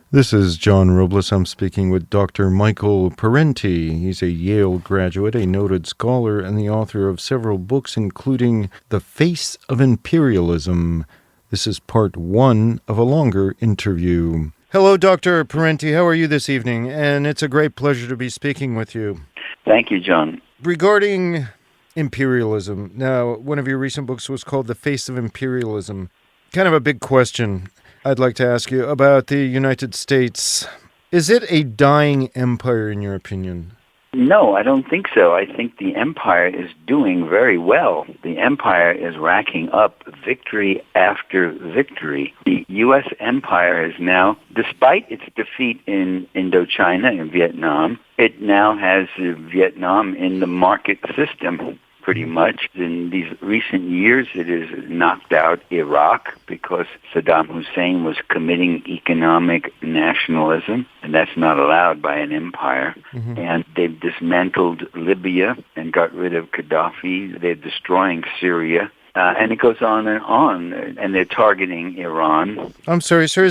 This is John Robles. I'm speaking with Dr. Michael Parenti. He's a Yale graduate, a noted scholar, and the author of several books, including The Face of Imperialism. This is part one of a longer interview. Hello, Dr. Parenti. How are you this evening? And it's a great pleasure to be speaking with you. Thank you, John. Regarding imperialism, now, one of your recent books was called The Face of Imperialism. Kind of a big question I'd like to ask you about the United States. Is it a dying empire, in your opinion? No, I don't think so. I think the empire is doing very well. The empire is racking up victory after victory. The U.S. empire is now, despite its defeat in Indochina and Vietnam, it now has Vietnam in the market system. Pretty much. In these recent years, it has knocked out Iraq because Saddam Hussein was committing economic nationalism, and that's not allowed by an empire. Mm-hmm. And they've dismantled Libya and got rid of Gaddafi. They're destroying Syria. And it goes on, and they're targeting Iran. I'm sorry, sir,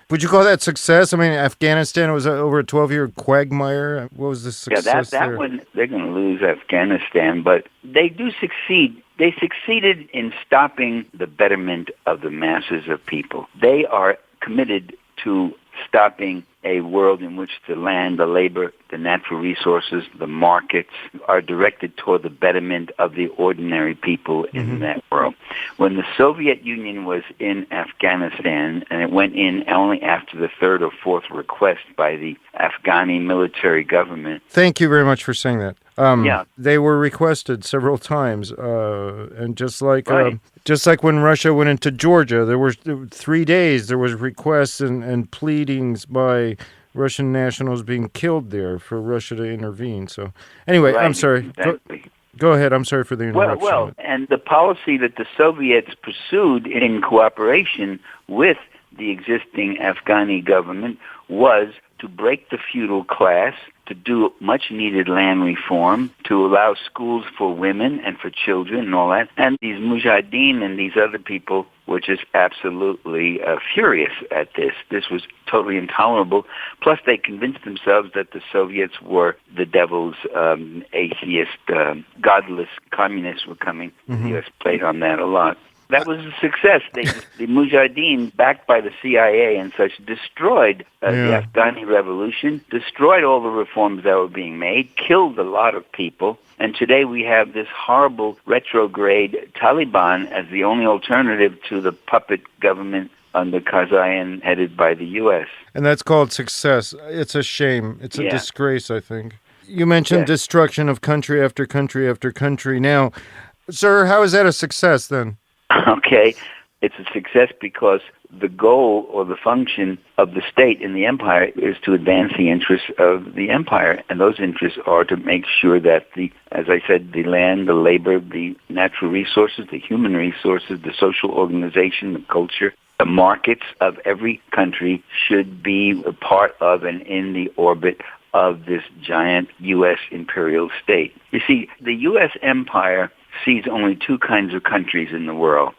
would you call that success? I mean, Afghanistan was over a 12-year quagmire. What was the success that there? one, they're going to lose Afghanistan, but they do succeed. They succeeded in stopping the betterment of the masses of people. They are committed to stopping a world in which the land, the labor, the natural resources, the markets are directed toward the betterment of the ordinary people in that world. When the Soviet Union was in Afghanistan, and it went in only after the third or fourth request by the Afghani military government. Thank you very much for saying that. They were requested several times, and just like when Russia went into Georgia, there were 3 days. There was requests and pleadings by Russian nationals being killed there for Russia to intervene. So, anyway, I'm sorry. Exactly. Go ahead. I'm sorry for the interruption. Well, and the policy that the Soviets pursued in cooperation with the existing Afghani government was to break the feudal class, to do much-needed land reform, to allow schools for women and for children and all that. And these mujahideen and these other people were just absolutely furious at this. This was totally intolerable. Plus, they convinced themselves that the Soviets were the devil's atheist, godless communists were coming. Mm-hmm. The U.S. played on that a lot. That was a success. The Mujahideen, backed by the CIA and such, destroyed the Afghani revolution, destroyed all the reforms that were being made, killed a lot of people, and today we have this horrible retrograde Taliban as the only alternative to the puppet government under Karzai headed by the U.S. And that's called success. It's a shame. It's a disgrace, I think. You mentioned destruction of country after country after country. Now, sir, how is that a success then? Okay, it's a success because the goal or the function of the state in the empire is to advance the interests of the empire, and those interests are to make sure that as I said, the land, the labor, the natural resources, the human resources, the social organization, the culture, the markets of every country should be a part of and in the orbit of this giant U.S. imperial state. You see, the U.S. empire sees only two kinds of countries in the world,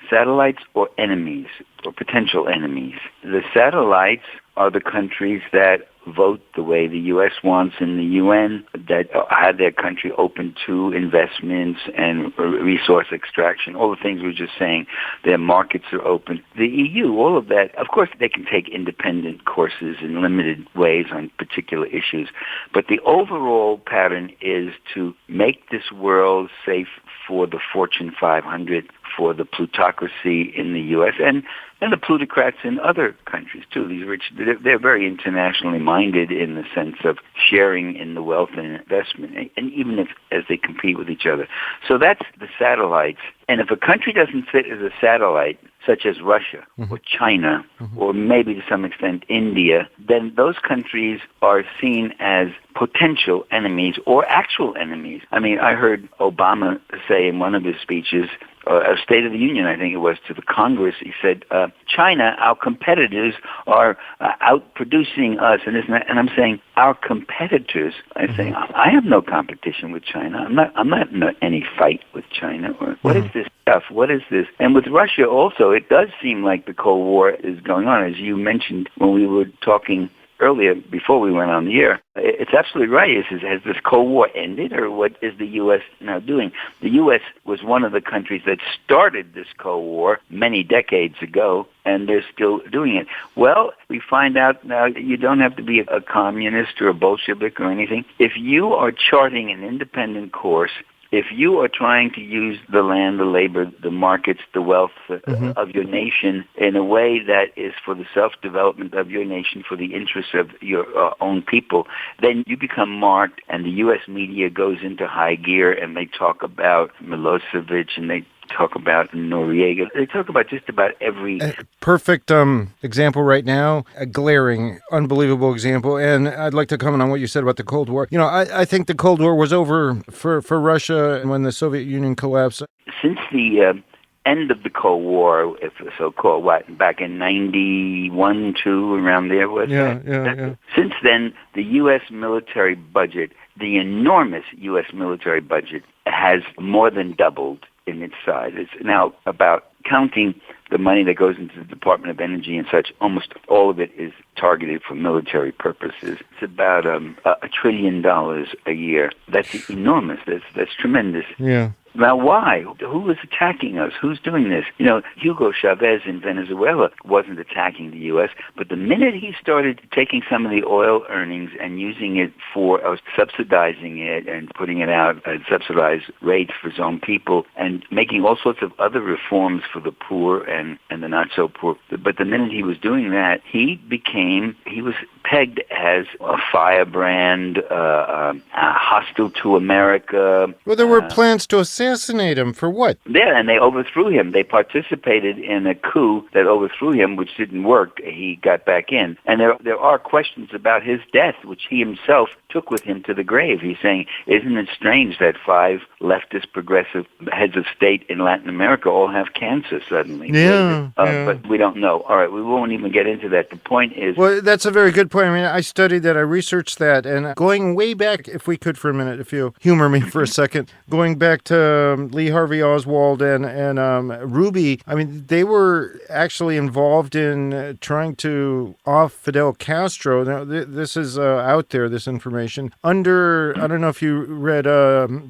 satellites or enemies, or potential enemies. The satellites are the countries that vote the way the U.S. wants in the UN, that have their country open to investments and resource extraction, all the things we were just saying. Their markets are open. The EU, all of that, of course, they can take independent courses in limited ways on particular issues, but the overall pattern is to make this world safe for the Fortune 500, for the plutocracy in the U.S., and the plutocrats in other countries, too. These rich, they're very internationally minded in the sense of sharing in the wealth and investment, and even as they compete with each other. So that's the satellites. And if a country doesn't fit as a satellite, such as Russia or China, or maybe to some extent India, then those countries are seen as potential enemies or actual enemies. I mean, I heard Obama say in one of his speeches, a State of the Union, I think it was, to the Congress. He said, China, our competitors are outproducing us, and this and that. And I'm saying, our competitors. I'm saying, I have no competition with China. I'm not in any fight with China. Or what is this stuff? What is this? And with Russia also, it does seem like the Cold War is going on, as you mentioned when we were talking earlier, before we went on the air. It's absolutely right. Has this Cold War ended, or what is the U.S. now doing? The U.S. was one of the countries that started this Cold War many decades ago, and they're still doing it. Well, we find out now that you don't have to be a communist or a Bolshevik or anything. If you are charting an independent course, if you are trying to use the land, the labor, the markets, the wealth of your nation in a way that is for the self-development of your nation, for the interests of your own people, then you become marked, and the U.S. media goes into high gear, and they talk about Milosevic, and they talk about Noriega. They talk about just about every... Perfect example right now, a glaring, unbelievable example. And I'd like to comment on what you said about the Cold War. You know, I think the Cold War was over for Russia when the Soviet Union collapsed. Since the end of the Cold War, if so-called, back in 91, 2, around there, Since then, the U.S. military budget, the enormous U.S. military budget, has more than doubled in its size. It's now about, counting the money that goes into the Department of Energy and such, almost all of it is targeted for military purposes. It's about $1 trillion a year. That's enormous. That's tremendous. Yeah. Now, why? Who is attacking us? Who's doing this? You know, Hugo Chavez in Venezuela wasn't attacking the U.S., but the minute he started taking some of the oil earnings and using it for subsidizing it and putting it out at subsidized rates for his own people and making all sorts of other reforms for the poor and the not-so-poor, but the minute he was doing that, he was pegged as a firebrand, hostile to America. Well, there were plans to assassinate him. For what? Yeah, and they overthrew him. They participated in a coup that overthrew him, which didn't work. He got back in. And there are questions about his death, which he himself took with him to the grave. He's saying, isn't it strange that 5 leftist progressive heads of state in Latin America all have cancer suddenly? Yeah. But we don't know. All right, we won't even get into that. The point is... Well, that's a very good point. I mean, I studied that. I researched that. And going way back, if we could for a minute, if you humor me for a second, going back to Lee Harvey Oswald and Ruby, I mean, they were actually involved in trying to off Fidel Castro. Now, this is out there, this information. Under, I don't know if you read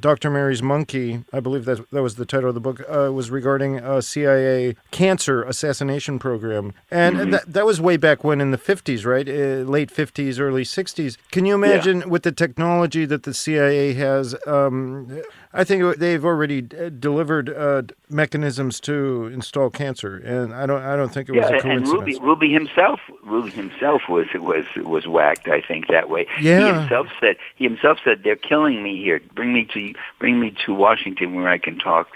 Dr. Mary's Monkey, I believe that was the title of the book, was regarding a CIA cancer assassination program. And that was way back when in the 50s, right? Late 50s, early 60s. Can you imagine with the technology that the CIA has, I think they've already delivered mechanisms to install cancer, and I don't think it was a coincidence. And Ruby himself was whacked, I think, that way. Yeah. He himself said they're killing me here. Bring me to Washington where I can talk.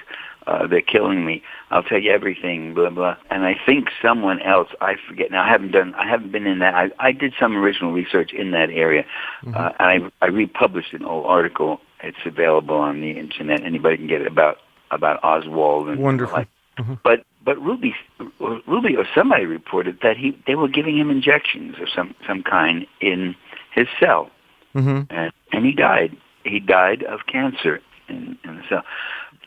They're killing me. I'll tell you everything, blah, blah. And I think someone else, I forget. Now, I haven't been in that. I did some original research in that area, and I republished an old article. It's available on the internet. Anybody can get it about Oswald. And wonderful. But Ruby or somebody reported that they were giving him injections of some kind in his cell. And he died. He died of cancer in the cell.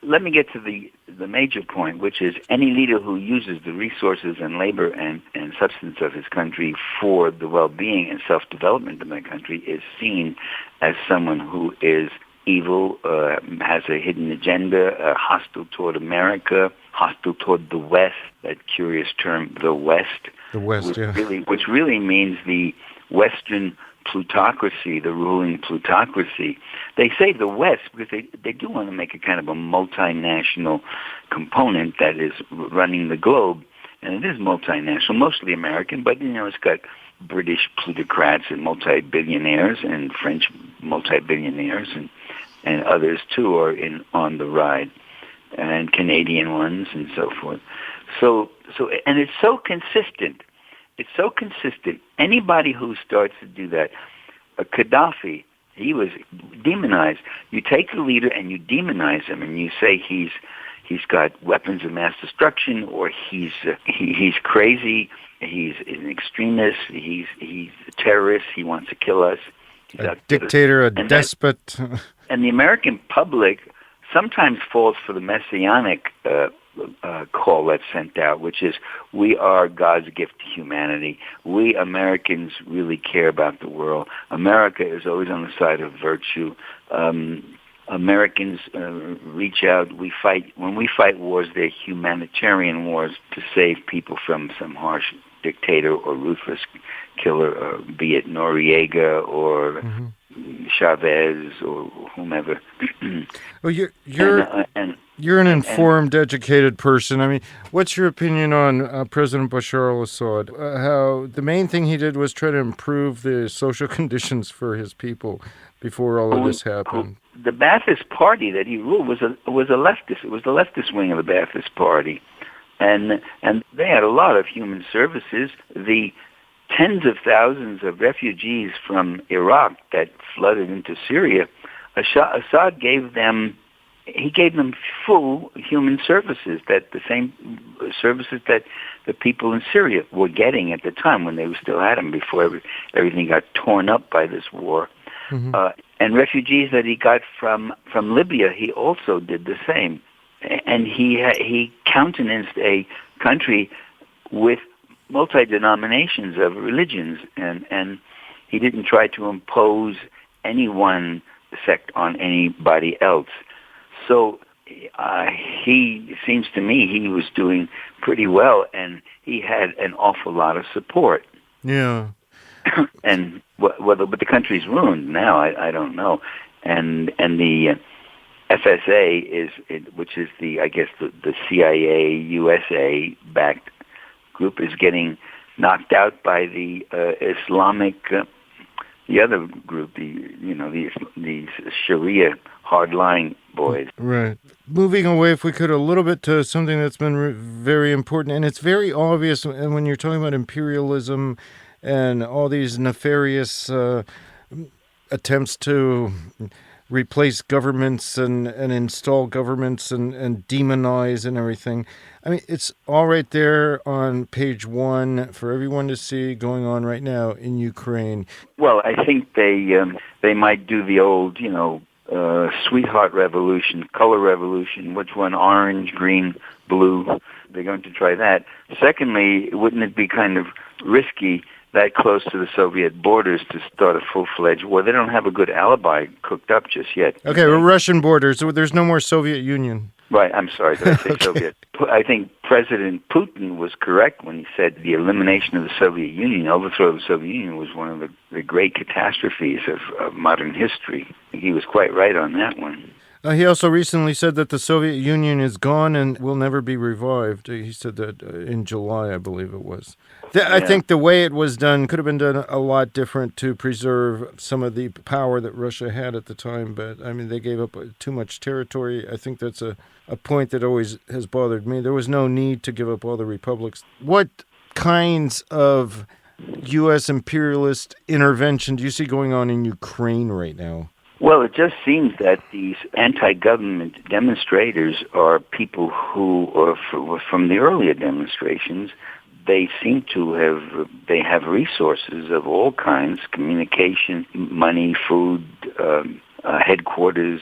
Let me get to the major point, which is any leader who uses the resources and labor and substance of his country for the well-being and self-development of that country is seen as someone who is evil, has a hidden agenda, hostile toward America, hostile toward the West, that curious term, the West. The West, which really means the Western plutocracy, the ruling plutocracy. They say the West because they do want to make a kind of a multinational component that is running the globe, and it is multinational, mostly American, but it's got British plutocrats and multi-billionaires and French multi-billionaires and others too are on the ride, and Canadian ones and so forth. So and it's so consistent. It's so consistent. Anybody who starts to do that, Gaddafi, he was demonized. You take the leader and you demonize him, and you say he's he's got weapons of mass destruction, or he's crazy, he's an extremist, he's a terrorist, he wants to kill us. A dictator, a despot. And the American public sometimes falls for the messianic call that's sent out, which is, we are God's gift to humanity. We Americans really care about the world. America is always on the side of virtue. Americans reach out. We fight. When we fight wars, they're humanitarian wars to save people from some harsh dictator or ruthless killer, be it Noriega or Chavez or whomever. Well, you're an informed, educated person. I mean, what's your opinion on President Bashar al-Assad? How the main thing he did was try to improve the social conditions for his people before all of this happened. The Ba'athist Party that he ruled was a leftist. It was the leftist wing of the Ba'athist Party, and they had a lot of human services. The tens of thousands of refugees from Iraq that flooded into Syria, Assad gave them full human services, that the same services that the people in Syria were getting at the time when they still had them, before everything got torn up by this war. And refugees that he got from Libya, he also did the same. And he countenanced a country with multi-denominations of religions, and he didn't try to impose any one sect on anybody else. So he seems to me he was doing pretty well, and he had an awful lot of support. Yeah. And but the country's ruined now. I don't know. And the FSA which is the CIA USA backed group, is getting knocked out by the Islamic, the other group, the Sharia hardline boys. Right. Moving away, if we could, a little bit to something that's been very important, and it's very obvious, and when you're talking about imperialism and all these nefarious attempts to replace governments and install governments and demonize and everything. I mean, it's all right there on page 1 for everyone to see going on right now in Ukraine. Well, I think they might do the old, sweetheart revolution, color revolution. Which one? Orange, green, blue. They're going to try that. Secondly, wouldn't it be kind of risky that close to the Soviet borders to start a full-fledged war? They don't have a good alibi cooked up just yet. Okay, well, Russian borders. So there's no more Soviet Union. Right, I'm sorry, did I say Okay. Soviet? I think President Putin was correct when he said the elimination of the Soviet Union, overthrow of the Soviet Union, was one of the great catastrophes of modern history. He was quite right on that one. He also recently said that the Soviet Union is gone and will never be revived. He said that in July, I believe it was. I think the way it was done could have been done a lot different to preserve some of the power that Russia had at the time. But, I mean, they gave up too much territory. I think that's a point that always has bothered me. There was no need to give up all the republics. What kinds of U.S. imperialist intervention do you see going on in Ukraine right now? Well, it just seems that these anti-government demonstrators are people who are from the earlier demonstrations. They seem to have resources of all kinds, communication, money, food, headquarters.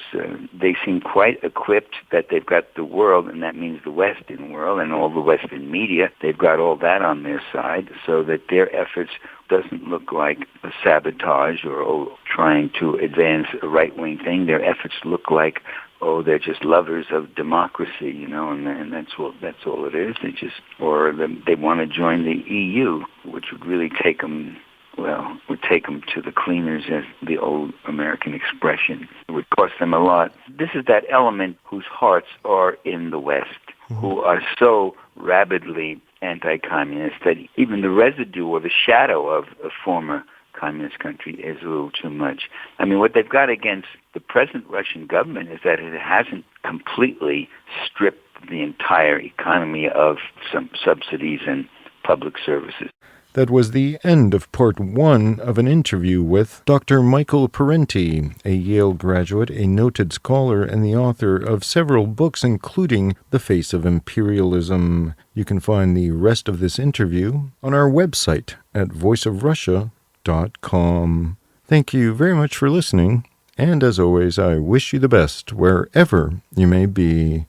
They seem quite equipped, that they've got the world, and that means the Western world and all the Western media. They've got all that on their side, so that their efforts doesn't look like a sabotage or trying to advance a right-wing thing. Their efforts look like, they're just lovers of democracy, and that's all it is. They want to join the EU, which would really take them to the cleaners, as the old American expression. It would cost them a lot. This is that element whose hearts are in the West, who are so rabidly anti-communist that even the residue or the shadow of a former communist country is a little too much. I mean, what they've got against the present Russian government is that it hasn't completely stripped the entire economy of some subsidies and public services. That was the end of part 1 of an interview with Dr. Michael Parenti, a Yale graduate, a noted scholar, and the author of several books, including The Face of Imperialism. You can find the rest of this interview on our website at voiceofrussia.com. Thank you very much for listening, and as always, I wish you the best wherever you may be.